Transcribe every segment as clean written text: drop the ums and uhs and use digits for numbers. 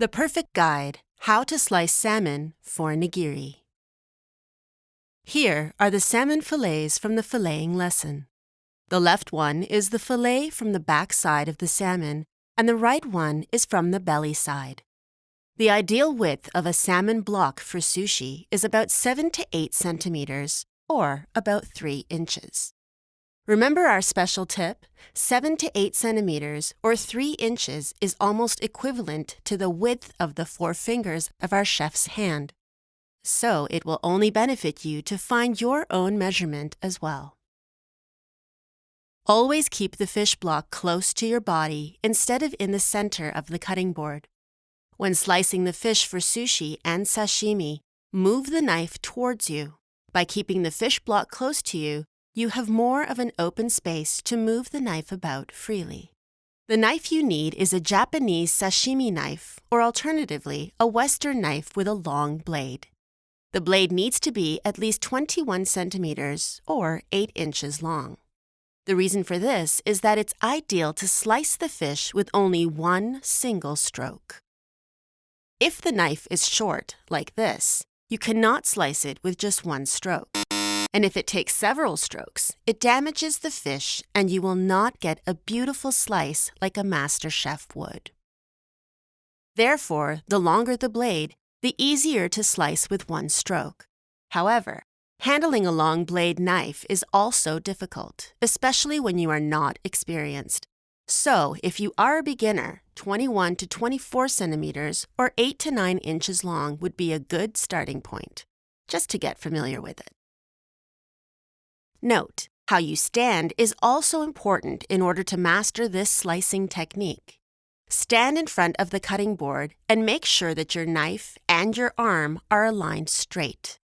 The Perfect Guide, How to Slice Salmon for Nigiri. Here are the salmon fillets from the filleting lesson. The left one is the fillet from the back side of the salmon, and the right one is from the belly side. The ideal width of a salmon block for sushi is about 7 to 8 centimeters, or about 3 inches. Remember our special tip? 7 to 8 centimeters or 3 inches is almost equivalent to the width of the 4 fingers of our chef's hand. So it will only benefit you to find your own measurement as well. Always keep the fish block close to your body instead of in the center of the cutting board. When slicing the fish for sushi and sashimi, move the knife towards you. By keeping the fish block close to you, you have more of an open space to move the knife about freely. The knife you need is a Japanese sashimi knife, or alternatively, a Western knife with a long blade. The blade needs to be at least 21 centimeters, or 8 inches long. The reason for this is that it's ideal to slice the fish with only one single stroke. If the knife is short, like this, you cannot slice it with just one stroke. And if it takes several strokes, it damages the fish and you will not get a beautiful slice like a master chef would. Therefore, the longer the blade, the easier to slice with one stroke. However, handling a long blade knife is also difficult, especially when you are not experienced. So, if you are a beginner, 21 to 24 centimeters or 8 to 9 inches long would be a good starting point, just to get familiar with it. Note, how you stand is also important in order to master this slicing technique. Stand in front of the cutting board and make sure that your knife and your arm are aligned straight.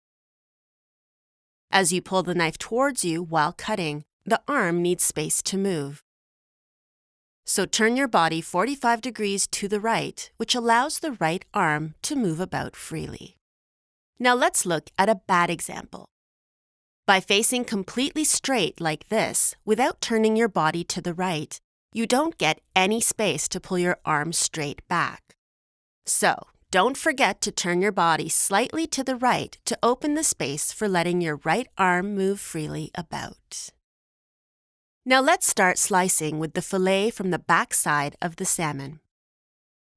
As you pull the knife towards you while cutting, the arm needs space to move. So turn your body 45 degrees to the right, which allows the right arm to move about freely. Now let's look at a bad example. By facing completely straight like this, without turning your body to the right, you don't get any space to pull your arm straight back. So, don't forget to turn your body slightly to the right to open the space for letting your right arm move freely about. Now let's start slicing with the fillet from the back side of the salmon.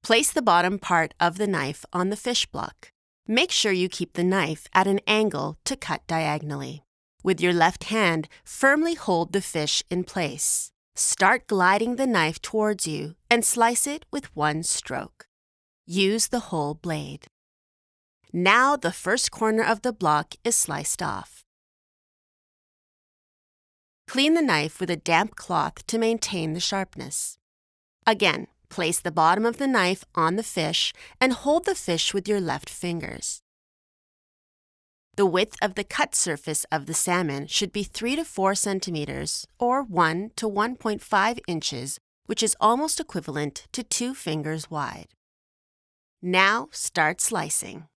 Place the bottom part of the knife on the fish block. Make sure you keep the knife at an angle to cut diagonally. With your left hand, firmly hold the fish in place. Start gliding the knife towards you and slice it with one stroke. Use the whole blade. Now the first corner of the block is sliced off. Clean the knife with a damp cloth to maintain the sharpness. Again, place the bottom of the knife on the fish and hold the fish with your left fingers. The width of the cut surface of the salmon should be 3 to 4 centimeters or 1 to 1.5 inches, which is almost equivalent to 2 fingers wide. Now start slicing.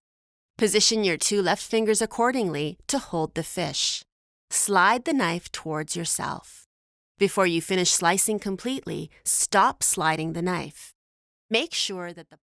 Position your 2 left fingers accordingly to hold the fish. Slide the knife towards yourself. Before you finish slicing completely, stop sliding the knife. Make sure that the